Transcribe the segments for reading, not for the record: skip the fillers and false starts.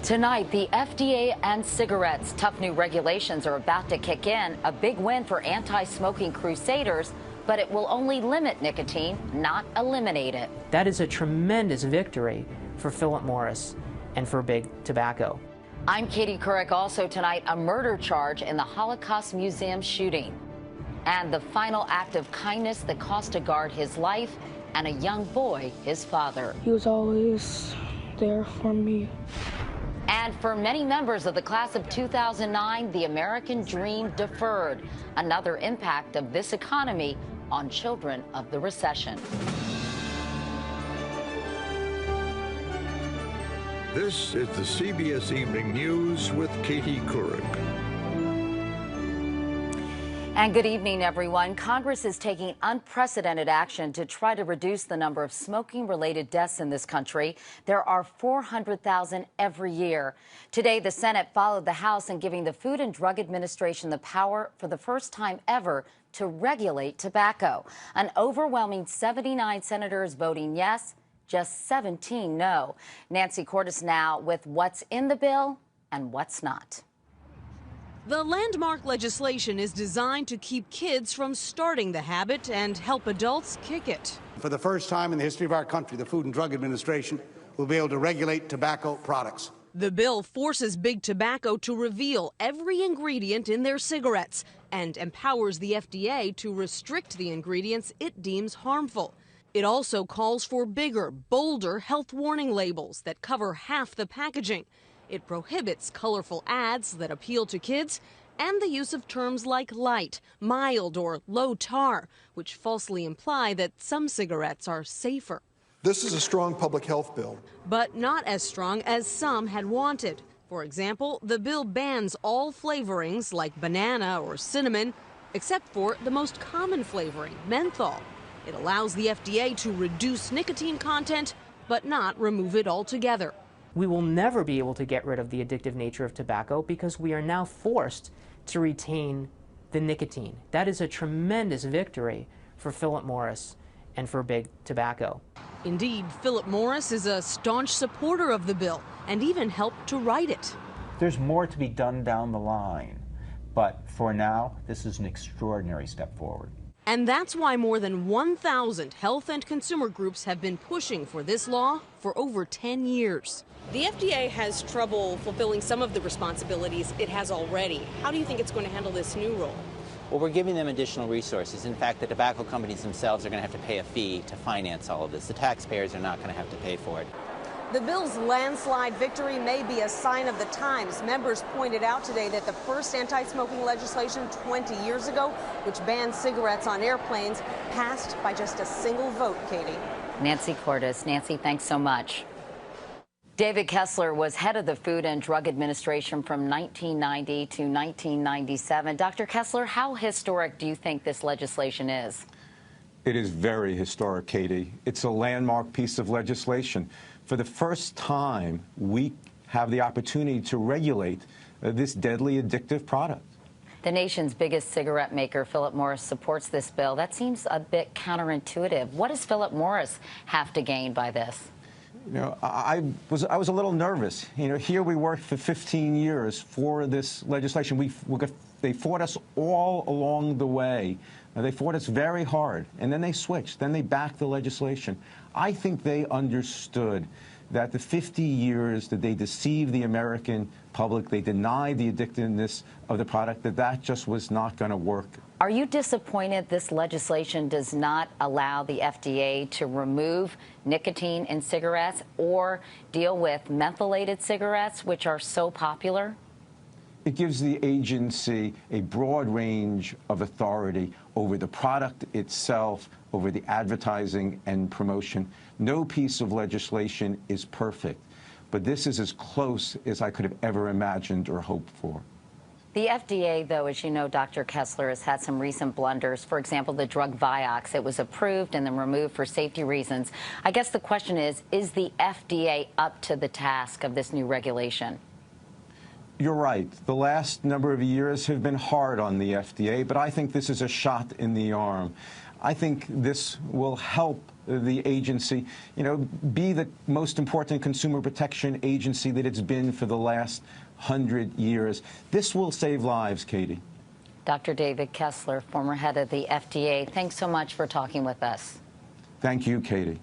Tonight, the FDA and cigarettes. Tough new regulations are about to kick in. A big win for anti-smoking crusaders, but it will only limit nicotine, not eliminate it. That is a tremendous victory for Philip Morris and for Big Tobacco. I'm Katie Couric. Also tonight, a murder charge in the Holocaust Museum shooting. And the final act of kindness that cost a guard his life and a young boy his father. He was always there for me. And for many members of the class of 2009, the American dream deferred. Another impact of this economy on children of the recession. This is the CBS Evening News with Katie Couric. And good evening, everyone. Congress is taking unprecedented action to try to reduce the number of smoking-related deaths in this country. There are 400,000 every year. Today, the Senate followed the House in giving the Food and Drug Administration the power for the first time ever to regulate tobacco. An overwhelming 79 senators voting yes, just 17 no. Nancy Cordes now with what's in the bill and what's not. The landmark legislation is designed to keep kids from starting the habit and help adults kick it. For the first time in the history of our country, the Food and Drug Administration will be able to regulate tobacco products. The bill forces Big Tobacco to reveal every ingredient in their cigarettes and empowers the FDA to restrict the ingredients it deems harmful. It also calls for bigger, bolder health warning labels that cover half the packaging. It prohibits colorful ads that appeal to kids and the use of terms like light, mild, or low tar, which falsely imply that some cigarettes are safer. This is a strong public health bill. But not as strong as some had wanted. For example, the bill bans all flavorings like banana or cinnamon, except for the most common flavoring, menthol. It allows the FDA to reduce nicotine content, but not remove it altogether. We will never be able to get rid of the addictive nature of tobacco because we are now forced to retain the nicotine. That is a tremendous victory for Philip Morris and for Big Tobacco. Indeed, Philip Morris is a staunch supporter of the bill and even helped to write it. There's more to be done down the line, but for now, this is an extraordinary step forward. And that's why more than 1,000 health and consumer groups have been pushing for this law for over 10 years. The FDA has trouble fulfilling some of the responsibilities it has already. How do you think it's going to handle this new role? Well, we're giving them additional resources. In fact, the tobacco companies themselves are going to have to pay a fee to finance all of this. The taxpayers are not going to have to pay for it. The bill's landslide victory may be a sign of the times. Members pointed out today that the first anti-smoking legislation 20 years ago, which banned cigarettes on airplanes, passed by just a single vote, Katie. Nancy Cordes. Nancy, thanks so much. David Kessler was head of the Food and Drug Administration from 1990 to 1997. Dr. Kessler, how historic do you think this legislation is? It is very historic, Katie. It's a landmark piece of legislation. For the first time, we have the opportunity to regulate this deadly addictive product. The nation's biggest cigarette maker, Philip Morris, supports this bill. That seems a bit counterintuitive. What does Philip Morris have to gain by this? You know, I was a little nervous. You know, here we worked for 15 years for this legislation. They fought us all along the way. They fought us very hard, and then they switched. Then they backed the legislation. I think they understood that the 50 years that they deceived the American public, they denied the addictiveness of the product, that just was not going to work. Are you disappointed this legislation does not allow the FDA to remove nicotine in cigarettes or deal with mentholated cigarettes, which are so popular? It gives the agency a broad range of authority over the product itself, over the advertising and promotion. No piece of legislation is perfect, but this is as close as I could have ever imagined or hoped for. The FDA, though, as you know, Dr. Kessler, has had some recent blunders. For example, the drug Vioxx. It was approved and then removed for safety reasons. I guess the question is the FDA up to the task of this new regulation? You're right. The last number of years have been hard on the FDA, but I think this is a shot in the arm. I think this will help the agency, be the most important consumer protection agency that it's been for the last 100 years. This will save lives, Katie. Dr. David Kessler, former head of the FDA, thanks so much for talking with us. Thank you, Katie.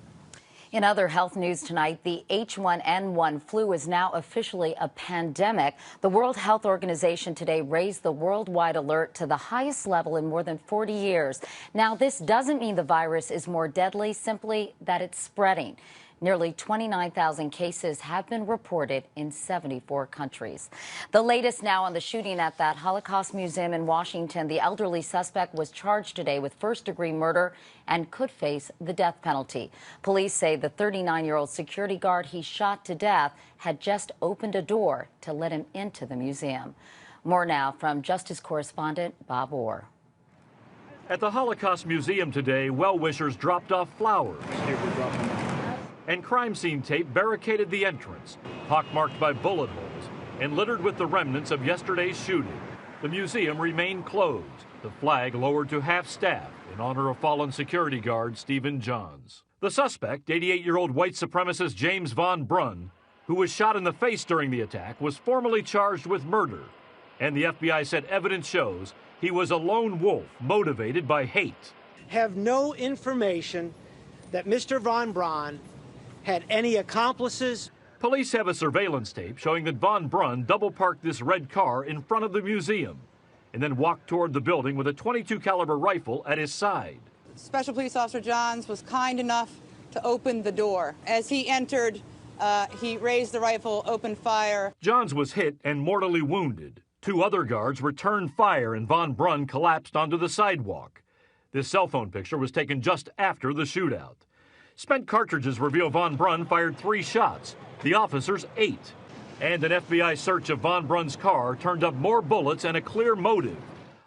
In other health news tonight, the H1N1 flu is now officially a pandemic. The World Health Organization today raised the worldwide alert to the highest level in more than 40 years. Now, this doesn't mean the virus is more deadly, simply that it's spreading. Nearly 29,000 cases have been reported in 74 countries. The latest now on the shooting at that Holocaust Museum in Washington. The elderly suspect was charged today with first-degree murder and could face the death penalty. Police say the 39-year-old security guard he shot to death had just opened a door to let him into the museum. More now from Justice correspondent Bob Orr. At the Holocaust Museum today, well-wishers dropped off flowers. And crime scene tape barricaded the entrance, pockmarked by bullet holes and littered with the remnants of yesterday's shooting. The museum remained closed, the flag lowered to half-staff in honor of fallen security guard Stephen Johns. The suspect, 88-year-old white supremacist James Von Brunn, who was shot in the face during the attack, was formally charged with murder. And the FBI said evidence shows he was a lone wolf motivated by hate. Have no information that Mr. Von Brunn had any accomplices. Police have a surveillance tape showing that Von Brunn double-parked this red car in front of the museum and then walked toward the building with a .22 caliber rifle at his side. Special Police Officer Johns was kind enough to open the door. As he entered, he raised the rifle, opened fire. Johns was hit and mortally wounded. Two other guards returned fire and Von Brunn collapsed onto the sidewalk. This cell phone picture was taken just after the shootout. Spent cartridges reveal Von Brunn fired 3 shots, the officers 8. And an FBI search of Von Brunn's car turned up more bullets and a clear motive.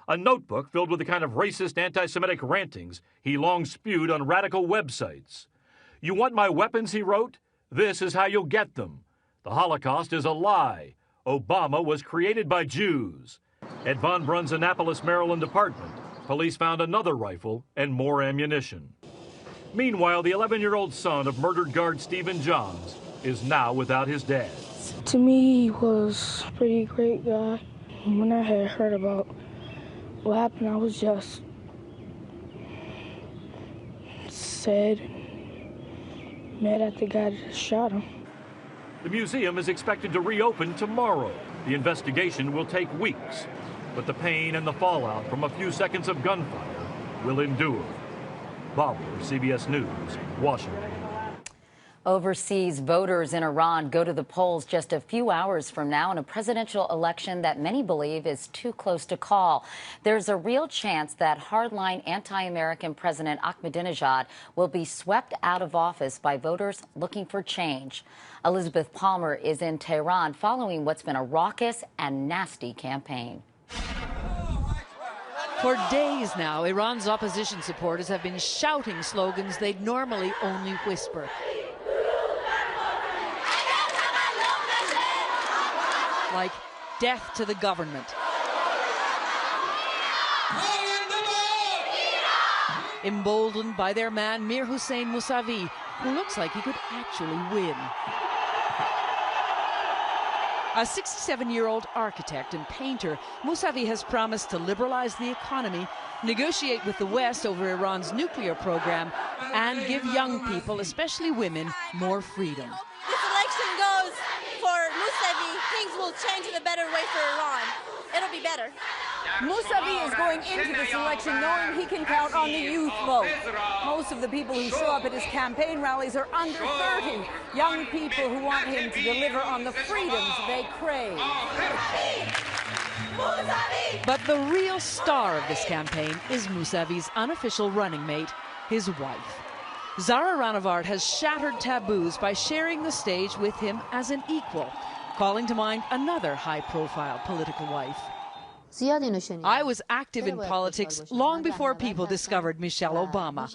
A notebook filled with the kind of racist anti-Semitic rantings he long spewed on radical websites. "You want my weapons," he wrote? "This is how you'll get them. The Holocaust is a lie. Obama was created by Jews." At Von Brunn's Annapolis, Maryland apartment, police found another rifle and more ammunition. Meanwhile, the 11-year-old son of murdered guard Stephen Johns is now without his dad. To me, he was a pretty great guy. When I had heard about what happened, I was just sad and mad at the guy that shot him. The museum is expected to reopen tomorrow. The investigation will take weeks, but the pain and the fallout from a few seconds of gunfire will endure. Bob Orr, CBS News, Washington. Overseas voters in Iran go to the polls just a few hours from now in a presidential election that many believe is too close to call. There's a real chance that hardline anti-American President Ahmadinejad will be swept out of office by voters looking for change. Elizabeth Palmer is in Tehran following what's been a raucous and nasty campaign. For days now, Iran's opposition supporters have been shouting slogans they'd normally only whisper. Like, death to the government. Emboldened by their man, Mir Hossein Mousavi, who looks like he could actually win. A 67-year-old architect and painter, Mousavi has promised to liberalize the economy, negotiate with the West over Iran's nuclear program, and give young people, especially women, more freedom. This election goes for Mousavi, things will change in a better way for Iran. It'll be better. Mousavi is going into this election knowing he can count on the youth vote. Most of the people who show up at his campaign rallies are under 30, young people who want him to deliver on the freedoms they crave. But the real star of this campaign is Mousavi's unofficial running mate, his wife. Zara Ranovart has shattered taboos by sharing the stage with him as an equal, calling to mind another high-profile political wife. I was active in politics long before people discovered Michelle Obama,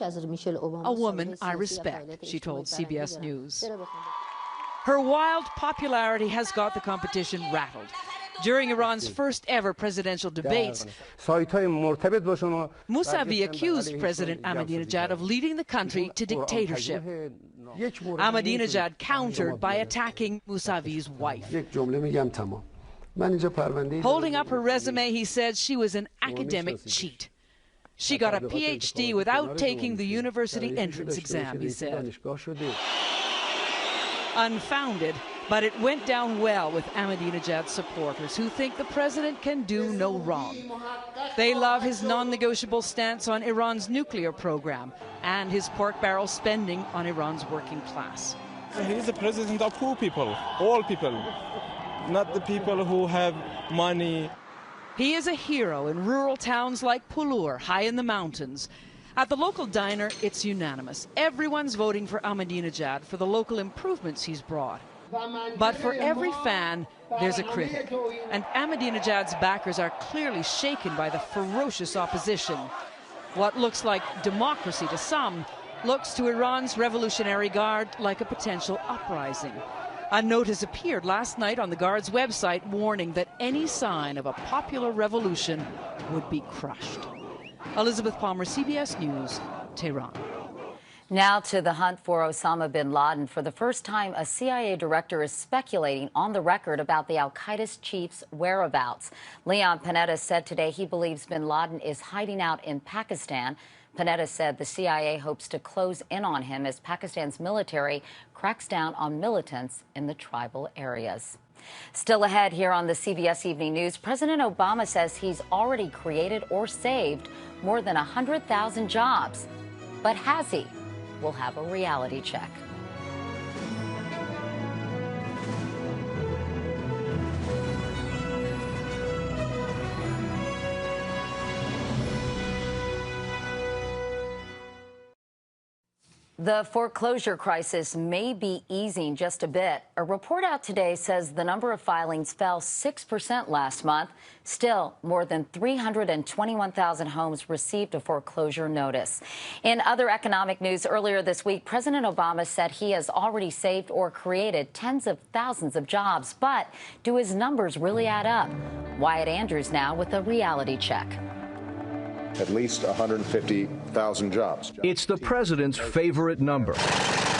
a woman I respect, she told CBS News. Her wild popularity has got the competition rattled. During Iran's first ever presidential debates, Mousavi accused President Ahmadinejad of leading the country to dictatorship. Ahmadinejad countered by attacking Mousavi's wife. Holding up her resume, he said she was an academic cheat. She got a PhD without taking the university entrance exam, he said. Unfounded, but it went down well with Ahmadinejad's supporters, who think the president can do no wrong. They love his non-negotiable stance on Iran's nuclear program and his pork barrel spending on Iran's working class. He's the president of poor people, all people, not the people who have money. He is a hero in rural towns like Pulur, high in the mountains. At the local diner, it's unanimous. Everyone's voting for Ahmadinejad for the local improvements he's brought. But for every fan, there's a critic. And Ahmadinejad's backers are clearly shaken by the ferocious opposition. What looks like democracy to some looks to Iran's Revolutionary Guard like a potential uprising. A notice appeared last night on the Guard's website warning that any sign of a popular revolution would be crushed. Elizabeth Palmer, CBS News, Tehran. Now to the hunt for Osama bin Laden. For the first time, a CIA director is speculating on the record about the al-Qaeda's chief's whereabouts. Leon Panetta said today he believes bin Laden is hiding out in Pakistan. Panetta said the CIA hopes to close in on him as Pakistan's military cracks down on militants in the tribal areas. Still ahead here on the CBS Evening News, President Obama says he's already created or saved more than 100,000 jobs. But has he? We'll have a reality check. The foreclosure crisis may be easing just a bit. A report out today says the number of filings fell 6% last month. Still, more than 321,000 homes received a foreclosure notice. In other economic news, earlier this week, President Obama said he has already saved or created tens of thousands of jobs. But do his numbers really add up? Wyatt Andrews now with a reality check. At least 150,000 jobs. It's the president's favorite number,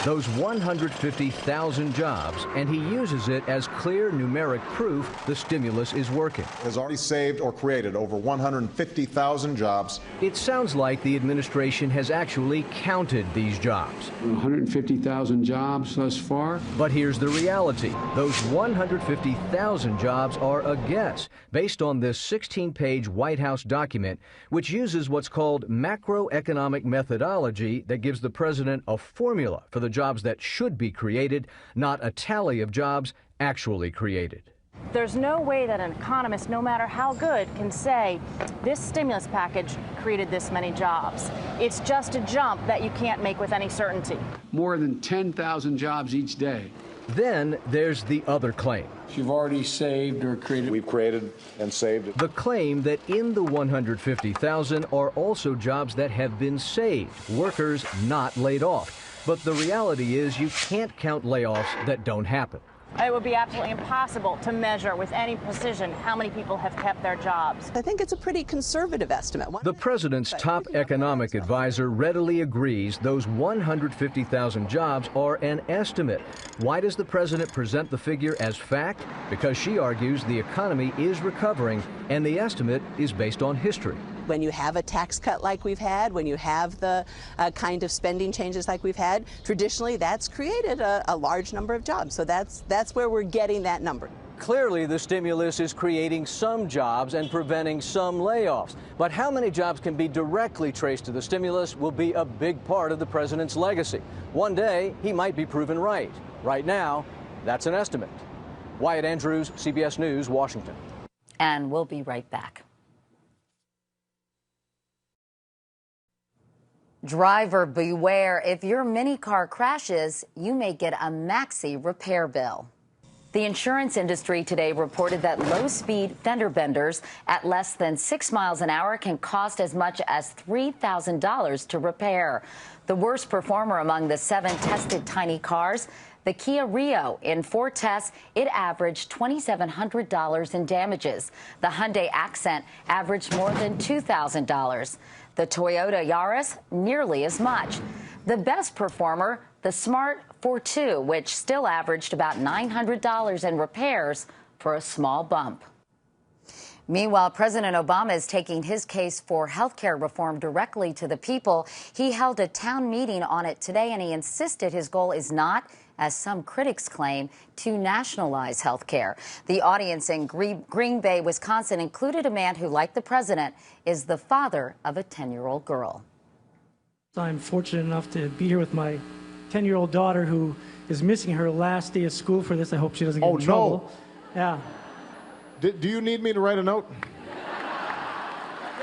those 150,000 jobs, and he uses it as clear numeric proof the stimulus is working. Has already saved or created over 150,000 jobs. It sounds like the administration has actually counted these jobs. 150,000 jobs thus far. But here's the reality. Those 150,000 jobs are a guess based on this 16-page White House document, which uses what's called macroeconomic methodology that gives the president a formula for the jobs that should be created, not a tally of jobs actually created. There's no way that an economist, no matter how good, can say this stimulus package created this many jobs. It's just a jump that you can't make with any certainty. More than 10,000 jobs each day. Then there's the other claim. You've already saved or created. We've created and saved. The claim that in the 150,000 are also jobs that have been saved, workers not laid off. But the reality is you can't count layoffs that don't happen. It would be absolutely impossible to measure with any precision how many people have kept their jobs. I think it's a pretty conservative estimate. The president's top economic advisor readily agrees those 150,000 jobs are an estimate. Why does the president present the figure as fact? Because she argues the economy is recovering and the estimate is based on history. When you have a tax cut like we've had, when you have the kind of spending changes like we've had, traditionally that's created a large number of jobs. So that's where we're getting that number. Clearly, the stimulus is creating some jobs and preventing some layoffs. But how many jobs can be directly traced to the stimulus will be a big part of the president's legacy. One day, he might be proven right. Right now, that's an estimate. Wyatt Andrews, CBS News, Washington. And we'll be right back. Driver beware. If your mini car crashes, you may get a maxi repair bill. The insurance industry today reported that low-speed fender benders at less than 6 miles an hour can cost as much as $3,000 to repair. The worst performer among the 7 tested tiny cars, The Kia Rio, in 4 tests, it averaged $2,700 in damages. The Hyundai Accent averaged more than $2,000. The Toyota Yaris, nearly as much. The best performer, the Smart Fortwo, which still averaged about $900 in repairs for a small bump. Meanwhile, President Obama is taking his case for health care reform directly to the people. He held a town meeting on it today, and he insisted his goal is not, as some critics claim, to nationalize health care. The audience in Green Bay, Wisconsin, included a man who, like the president, is the father of a 10-year-old girl. I'm fortunate enough to be here with my 10-year-old daughter who is missing her last day of school for this. I hope she doesn't get in trouble. Yeah. Do you need me to write a note?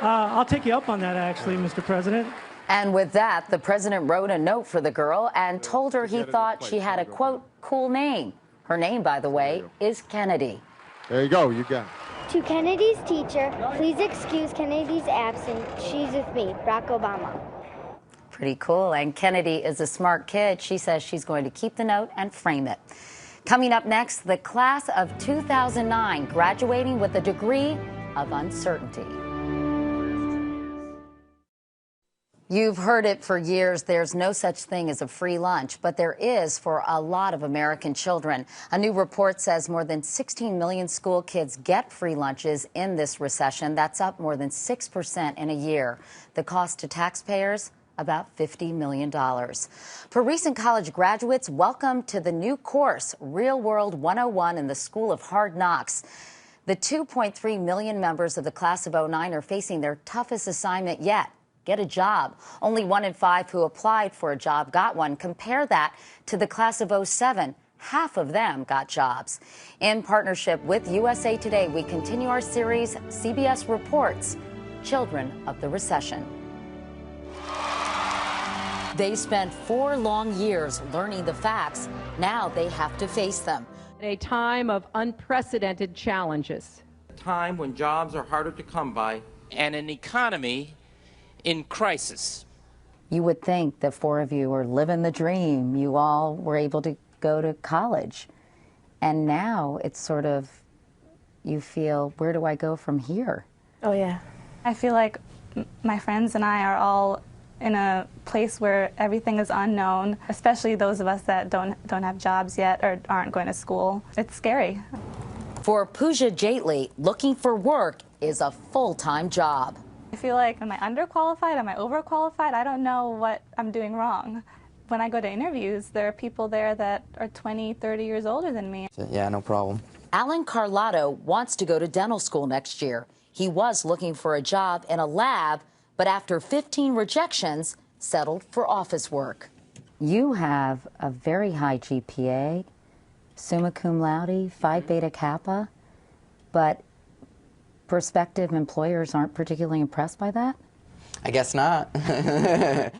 I'll take you up on that, actually, Mr. President. And with that, the president wrote a note for the girl and told her he thought she had a, quote, cool name. Her name, by the way, is Kennedy. There you go. You got it. To Kennedy's teacher, please excuse Kennedy's absence. She's with me, Barack Obama. Pretty cool. And Kennedy is a smart kid. She says she's going to keep the note and frame it. Coming up next, the class of 2009 graduating with a degree of uncertainty. You've heard it for years. There's no such thing as a free lunch, but there is for a lot of American children. A new report says more than 16 million school kids get free lunches in this recession. That's up more than 6% in a year. The cost to taxpayers? About $50 million. For recent college graduates, welcome to the new course, Real World 101 in the School of Hard Knocks. The 2.3 million members of the class of '09 are facing their toughest assignment yet. Get a job. Only 1 in 5 who applied for a job got one. Compare that to the class of '07. Half of them got jobs. In partnership with USA Today, we continue our series, CBS Reports, Children of the Recession. They spent 4 long years learning the facts. Now they have to face them. A time of unprecedented challenges. A time when jobs are harder to come by. And an economy in crisis. You would think the 4 of you were living the dream. You all were able to go to college. And now it's sort of, you feel, where do I go from here? Oh, yeah. I feel like my friends and I are all in a place where everything is unknown, especially those of us that don't have jobs yet or aren't going to school. It's scary. For Pooja Jaitley, looking for work is a full-time job. I feel like, am I underqualified? Am I overqualified? I don't know what I'm doing wrong. When I go to interviews, there are people there that are 20, 30 years older than me. Yeah, no problem. Alan Carlotto wants to go to dental school next year. He was looking for a job in a lab, but after 15 rejections, settled for office work. You have a very high GPA, summa cum laude, Phi Beta Kappa, but prospective employers aren't particularly impressed by that? I guess not.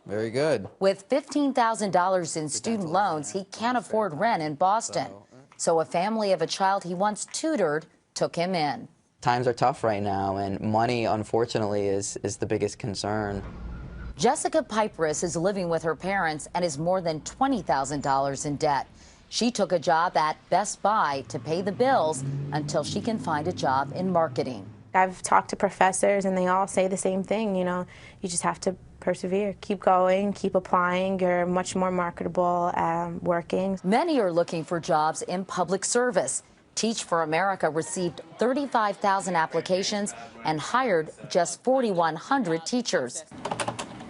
Very good. With $15,000 in student loans, he can't afford rent in Boston. So a family of a child he once tutored took him in. Times are tough right now, and money, unfortunately, is the biggest concern. Jessica Piperis is living with her parents and is more than $20,000 in debt. She took a job at Best Buy to pay the bills until she can find a job in marketing. I've talked to professors, and they all say the same thing, you know, you just have to persevere, keep going, keep applying. You're much more marketable working. Many are looking for jobs in public service. Teach for America received 35,000 applications and hired just 4,100 teachers.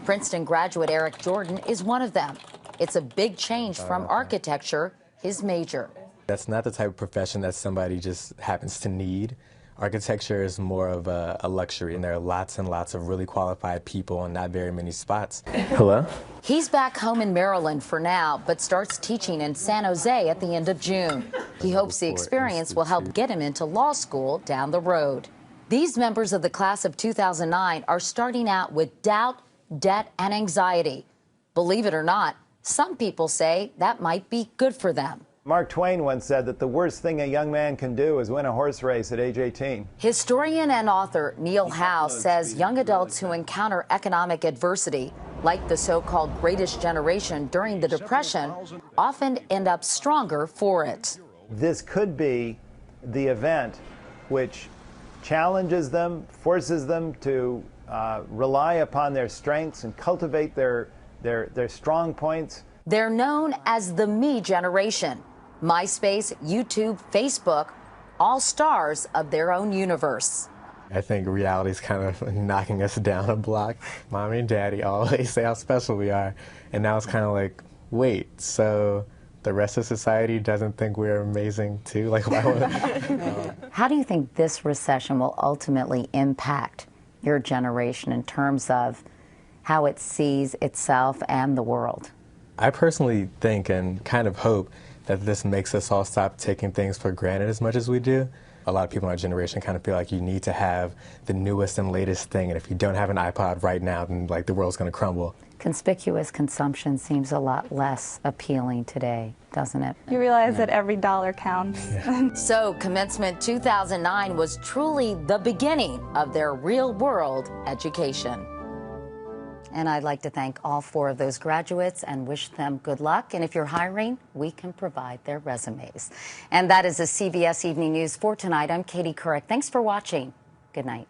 Princeton graduate Eric Jordan is one of them. It's a big change from architecture, his major. That's not the type of profession that somebody just happens to need. Architecture is more of a luxury, and there are lots and lots of really qualified people and not very many spots. Hello? He's back home in Maryland for now, but starts teaching in San Jose at the end of June. He hopes the experience will help get him into law school down the road. These members of the class of 2009 are starting out with doubt, debt, and anxiety. Believe it or not, some people say that might be good for them. Mark Twain once said that the worst thing a young man can do is win a horse race at age 18. Historian and author Neil Howe says young adults who encounter economic adversity like the so-called greatest generation during the Depression, often end up stronger for it. This could be the event which challenges them, forces them to rely upon their strengths and cultivate their strong points. They're known as the Me generation. MySpace, YouTube, Facebook, all stars of their own universe. I think reality's kind of knocking us down a block. Mommy and Daddy always say how special we are. And now it's kind of like, wait, so the rest of society doesn't think we're amazing too? Like, why would How do you think this recession will ultimately impact your generation in terms of how it sees itself and the world? I personally think and kind of hope that this makes us all stop taking things for granted as much as we do. A lot of people in our generation kind of feel like you need to have the newest and latest thing, and if you don't have an iPod right now, then like the world's going to crumble. Conspicuous consumption seems a lot less appealing today, doesn't it? You realize that every dollar counts. Yeah. So Commencement 2009 was truly the beginning of their real-world education. And I'd like to thank all 4 of those graduates and wish them good luck. And if you're hiring, we can provide their resumes. And that is the CBS Evening News for tonight. I'm Katie Couric. Thanks for watching. Good night.